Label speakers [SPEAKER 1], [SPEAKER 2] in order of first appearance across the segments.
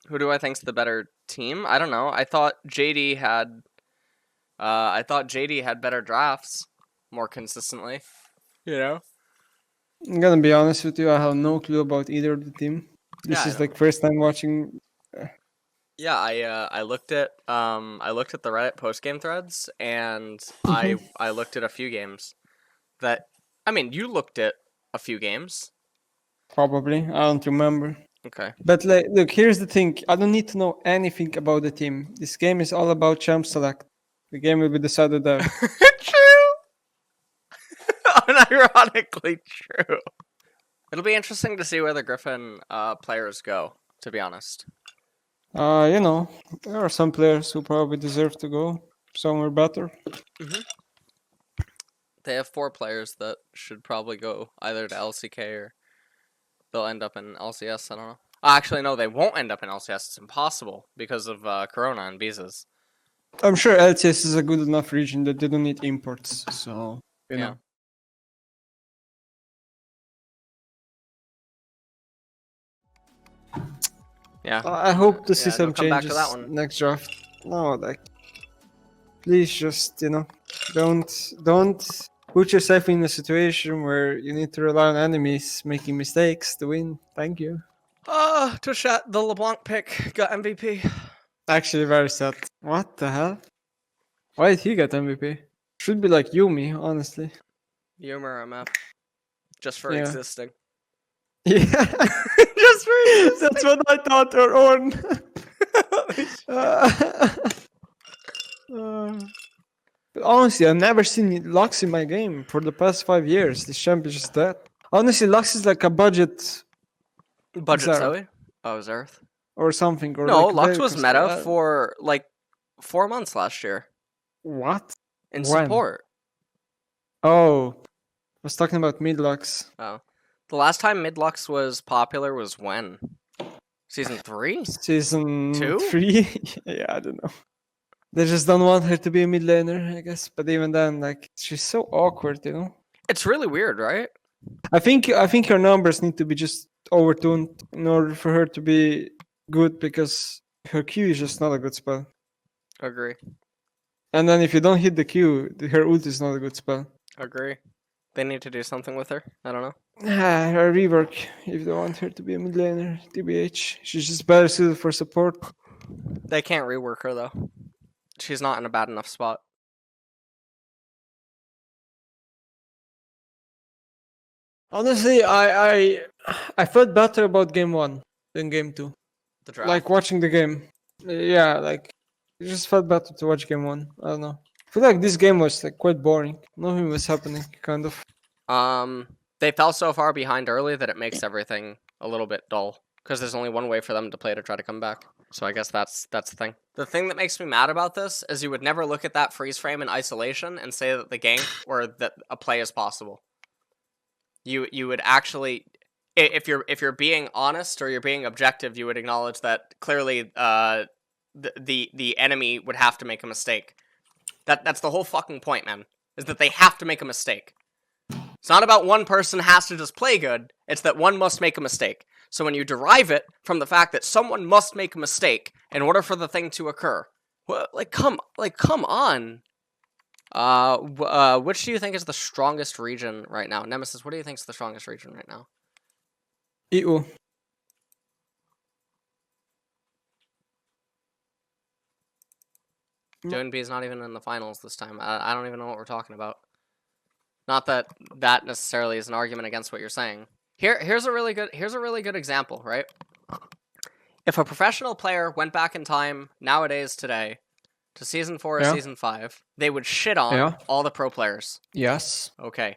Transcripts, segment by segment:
[SPEAKER 1] Who do I think's the better team? I don't know. I thought JD had better drafts more consistently. You know?
[SPEAKER 2] I'm gonna be honest with you, I have no clue about either of the team.
[SPEAKER 1] Yeah,
[SPEAKER 2] This
[SPEAKER 1] I
[SPEAKER 2] is
[SPEAKER 1] know.
[SPEAKER 2] like first time watching.
[SPEAKER 1] Yeah, I looked at the Reddit post game threads and I looked at a few games that I mean, you looked at a few games.
[SPEAKER 2] Probably, I don't remember.
[SPEAKER 1] Okay.
[SPEAKER 2] But like, look, here's the thing. I don't need to know anything about the team. This game is all about champ select. The game will be decided there.
[SPEAKER 1] True. Unironically true. It'll be interesting to see where the Gryphon players go, to be honest.
[SPEAKER 2] There are some players who probably deserve to go somewhere better.
[SPEAKER 1] Mm-hmm. They have 4 players that should probably go either to LCK or they'll end up in LCS. I don't know. Actually, no, they won't end up in LCS. It's impossible because of Corona and visas.
[SPEAKER 2] I'm sure LTS is a good enough region that they don't need imports. So, you know.
[SPEAKER 1] Yeah.
[SPEAKER 2] I hope to see
[SPEAKER 1] Yeah,
[SPEAKER 2] some
[SPEAKER 1] no, come back to
[SPEAKER 2] changes
[SPEAKER 1] that one.
[SPEAKER 2] next draft. No, like, please just, don't put yourself in a situation where you need to rely on enemies making mistakes to win. Thank you.
[SPEAKER 1] Touchette, the LeBlanc pick got MVP.
[SPEAKER 2] Actually, very sad. What the hell? Why did he get MVP? Should be like Yumi, honestly.
[SPEAKER 1] Humor MF. Just for
[SPEAKER 2] Yeah.
[SPEAKER 1] existing.
[SPEAKER 2] Yeah.
[SPEAKER 1] Just for existing.
[SPEAKER 2] That's what I thought, or Orn. But honestly, I've never seen Lux in my game for the past 5 years. This champ is just dead. Honestly, Lux is like a budget
[SPEAKER 1] Budget
[SPEAKER 2] Xerath.
[SPEAKER 1] Zoe? Oh, Xerath.
[SPEAKER 2] Or something. Or
[SPEAKER 1] No,
[SPEAKER 2] like
[SPEAKER 1] Lux
[SPEAKER 2] very
[SPEAKER 1] was meta for like 4 months last year.
[SPEAKER 2] What?
[SPEAKER 1] In
[SPEAKER 2] When?
[SPEAKER 1] support.
[SPEAKER 2] Oh. I was talking about mid Lux.
[SPEAKER 1] Oh. The last time mid Lux was popular was when? Season 3?
[SPEAKER 2] Season
[SPEAKER 1] 2?
[SPEAKER 2] 3? Yeah, I don't know. They just don't want her to be a mid laner, I guess. But even then, like, she's so awkward, you know?
[SPEAKER 1] It's really weird, right?
[SPEAKER 2] I think her numbers need to be just overtuned in order for her to be good, because her Q is just not a good spell.
[SPEAKER 1] Agree.
[SPEAKER 2] And then if you don't hit the Q, her ult is not a good spell.
[SPEAKER 1] Agree. They need to do something with her. I don't know.
[SPEAKER 2] Her rework, if they want her to be a mid laner, TBH. She's just better suited for support.
[SPEAKER 1] They can't rework her, though. She's not in a bad enough spot.
[SPEAKER 2] Honestly, I felt better about game 1 than game 2.
[SPEAKER 1] The draft.
[SPEAKER 2] Like watching the game. Yeah, like it just felt better to watch game 1. I don't know. I feel like this game was like quite boring. Nothing was happening, kind of.
[SPEAKER 1] They fell so far behind early that it makes everything a little bit dull. Because there's only one way for them to play to try to come back. So I guess that's the thing. The thing that makes me mad about this is you would never look at that freeze frame in isolation and say that the gank or that a play is possible. You would actually, if you're being honest or you're being objective, you would acknowledge that clearly the enemy would have to make a mistake. That's the whole fucking point, man. Is that they have to make a mistake. It's not about one person has to just play good. It's that one must make a mistake. So when you derive it from the fact that someone must make a mistake in order for the thing to occur, come on. Which do you think is the strongest region right now? Nemesis, what do you think is the strongest region right now?
[SPEAKER 2] EU.
[SPEAKER 1] Doing B is not even in the finals this time. I don't even know what we're talking about. Not that necessarily is an argument against what you're saying. Here's a really good example, right? If a professional player went back in time nowadays today to season 4 or season 5, they would shit on all the pro players.
[SPEAKER 2] Yes.
[SPEAKER 1] Okay.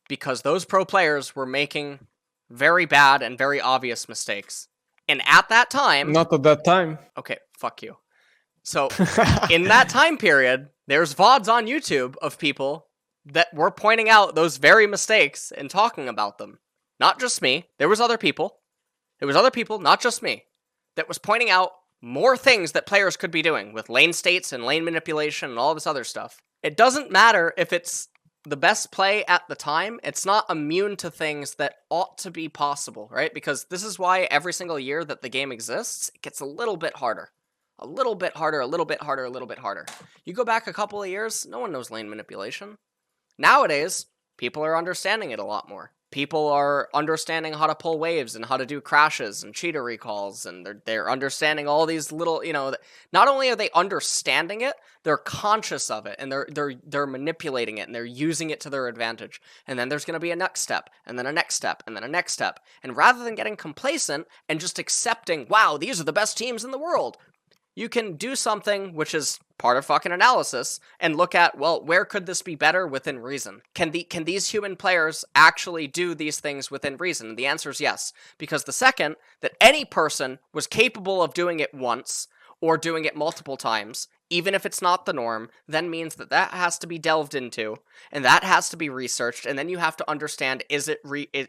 [SPEAKER 1] Because those pro players were making very bad and very obvious mistakes. And at that time...
[SPEAKER 2] Not at that time.
[SPEAKER 1] Okay, fuck you. So, in that time period, there's VODs on YouTube of people that were pointing out those very mistakes and talking about them. Not just me. There was other people. There was other people, not just me, that was pointing out more things that players could be doing with lane states and lane manipulation and all this other stuff. It doesn't matter if it's the best play at the time, it's not immune to things that ought to be possible, right? Because this is why every single year that the game exists, it gets a little bit harder. A little bit harder, a little bit harder, a little bit harder. You go back a couple of years, no one knows lane manipulation. Nowadays, people are understanding it a lot more. People are understanding how to pull waves and how to do crashes and cheater recalls, and they're understanding all these little, not only are they understanding it, they're conscious of it, and they're manipulating it, and they're using it to their advantage. And then there's going to be a next step, and then a next step, and then a next step. And rather than getting complacent and just accepting, wow, these are the best teams in the world, you can do something which is part of fucking analysis and look at, well, where could this be better within reason? Can these human players actually do these things within reason? And the answer is yes, because the second that any person was capable of doing it once or doing it multiple times, even if it's not the norm, then means that that has to be delved into, and that has to be researched, and then you have to understand,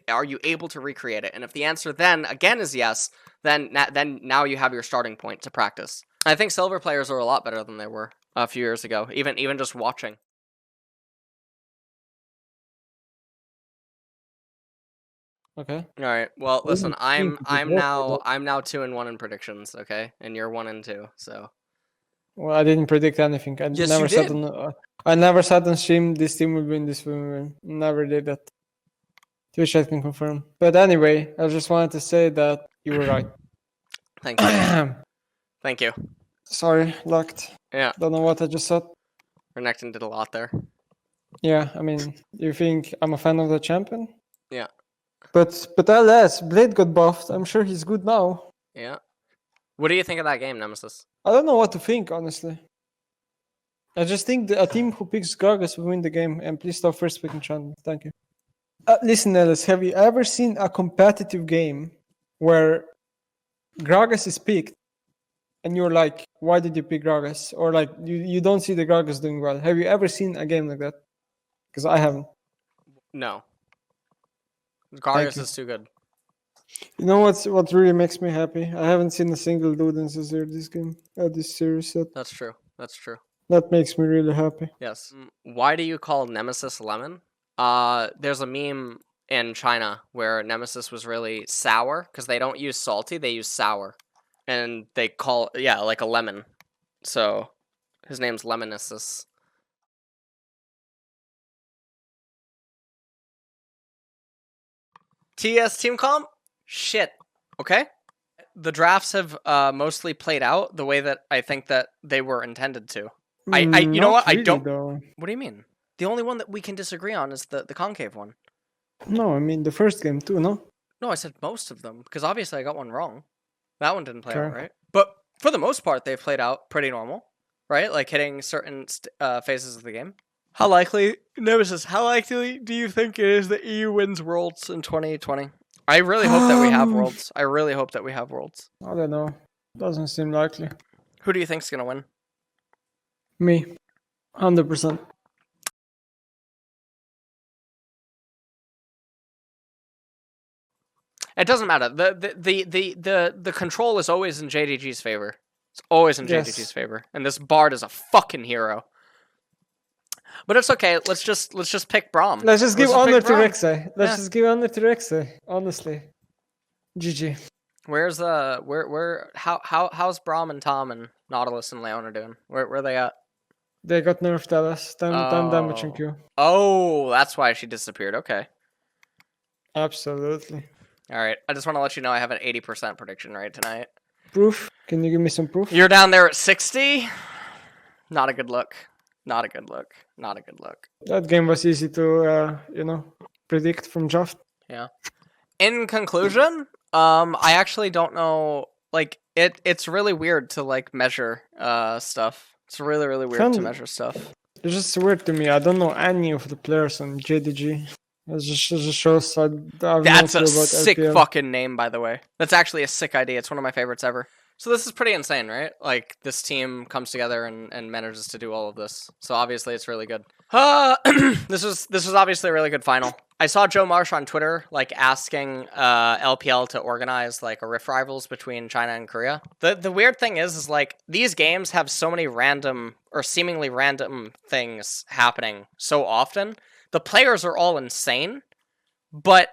[SPEAKER 1] are you able to recreate it? And if the answer then, again, is yes, then now you have your starting point to practice. I think silver players are a lot better than they were a few years ago, even just watching.
[SPEAKER 2] Okay.
[SPEAKER 1] All right. Well, listen, I'm
[SPEAKER 2] think
[SPEAKER 1] now 2-1 in predictions, okay, and you're 1-2. So.
[SPEAKER 2] Well, I didn't predict anything.
[SPEAKER 1] Yes, you did.
[SPEAKER 2] I never said on stream this team will win, this will win. Never did that. Twitch chat can confirm. But anyway, I just wanted to say that you were right.
[SPEAKER 1] Thank you. Thank you.
[SPEAKER 2] Sorry, locked.
[SPEAKER 1] Yeah.
[SPEAKER 2] Don't know what I just said.
[SPEAKER 1] Renekton did a lot there.
[SPEAKER 2] Yeah, I mean, you think I'm a fan of the champion?
[SPEAKER 1] Yeah.
[SPEAKER 2] But LS, Blade got buffed. I'm sure he's good now.
[SPEAKER 1] Yeah. What do you think of that game, Nemesis?
[SPEAKER 2] I don't know what to think, honestly. I just think a team who picks Gragas will win the game. And please stop first picking champion. Thank you. Listen, Ellis, have you ever seen a competitive game where Gragas is picked and you're like, why did you pick Gragas? Or like, you don't see the Gragas doing well. Have you ever seen a game like that? Because I haven't.
[SPEAKER 1] No. Gragas is too good.
[SPEAKER 2] You know what really makes me happy? I haven't seen a single dude in this game, this series yet.
[SPEAKER 1] That's true. That's true.
[SPEAKER 2] That makes me really happy.
[SPEAKER 1] Yes. Why do you call Nemesis lemon? There's a meme in China where Nemesis was really sour because they don't use salty, they use sour. And they call, like a lemon. So his name's Lemonesis. TES team comp? Shit. Okay. The drafts have mostly played out the way that I think that they were intended to. You know what?
[SPEAKER 2] Really,
[SPEAKER 1] I don't.
[SPEAKER 2] Though.
[SPEAKER 1] What do you mean? The only one that we can disagree on is the concave one.
[SPEAKER 2] No, I mean the first game too, no?
[SPEAKER 1] No, I said most of them because obviously I got one wrong. That one didn't play out
[SPEAKER 2] Okay.
[SPEAKER 1] right. But for the most part, they've played out pretty normal, right? Like hitting certain phases of the game. How likely, Nemesis, how likely do you think it is that EU wins Worlds in 2020? I really hope that we have Worlds. I really hope that we have Worlds.
[SPEAKER 2] I don't know. Doesn't seem likely.
[SPEAKER 1] Who do you think's gonna win?
[SPEAKER 2] Me. 100%.
[SPEAKER 1] It doesn't matter. The control is always in JDG's favor. It's always in JDG's favor. And this Bard is a fucking hero. But it's okay. Let's just pick Braum.
[SPEAKER 2] Let's just give honor to Rexay. Let's just give honor to Rexay. Honestly. GG.
[SPEAKER 1] Where's how's Braum and Tom and Nautilus and Leona doing? Where are they at?
[SPEAKER 2] They got nerfed at us. Time damaging Q.
[SPEAKER 1] Oh, that's why she disappeared. Okay.
[SPEAKER 2] Absolutely.
[SPEAKER 1] All right. I just want to let you know I have an 80% prediction right tonight.
[SPEAKER 2] Proof? Can you give me some proof?
[SPEAKER 1] You're down there at 60. Not a good look. Not a good look. Not a good look.
[SPEAKER 2] That game was easy to, predict from draft.
[SPEAKER 1] Yeah. In conclusion, I actually don't know. Like, it's really weird to like measure stuff. It's really weird to measure stuff.
[SPEAKER 2] It's just weird to me. I don't know any of the players on JDG. It just shows I have
[SPEAKER 1] That's
[SPEAKER 2] no
[SPEAKER 1] a
[SPEAKER 2] clue about
[SPEAKER 1] sick
[SPEAKER 2] LPL.
[SPEAKER 1] fucking name, by the way. That's actually a sick idea. It's one of my favorites ever. So this is pretty insane, right? Like, this team comes together and manages to do all of this. So obviously it's really good. This was obviously a really good final. I saw Joe Marsh on Twitter, like, asking LPL to organize, like, a Rift Rivals between China and Korea. The weird thing is, like, these games have so many random, or seemingly random things happening so often the players are all insane, but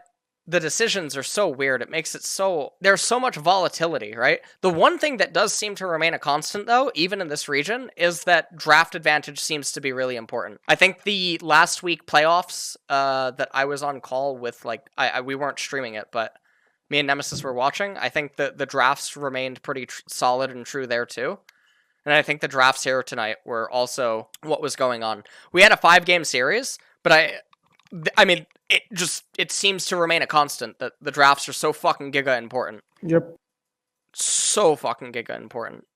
[SPEAKER 1] the decisions are so weird. It makes it so... There's so much volatility, right? The one thing that does seem to remain a constant, though, even in this region, is that draft advantage seems to be really important. I think the last week playoffs that I was on call with, like, we weren't streaming it, but me and Nemesis were watching. I think the drafts remained pretty solid and true there, too. And I think the drafts here tonight were also what was going on. We had a 5-game series, but I mean, it seems to remain a constant that the drafts are so fucking giga important.
[SPEAKER 2] Yep.
[SPEAKER 1] So fucking giga important.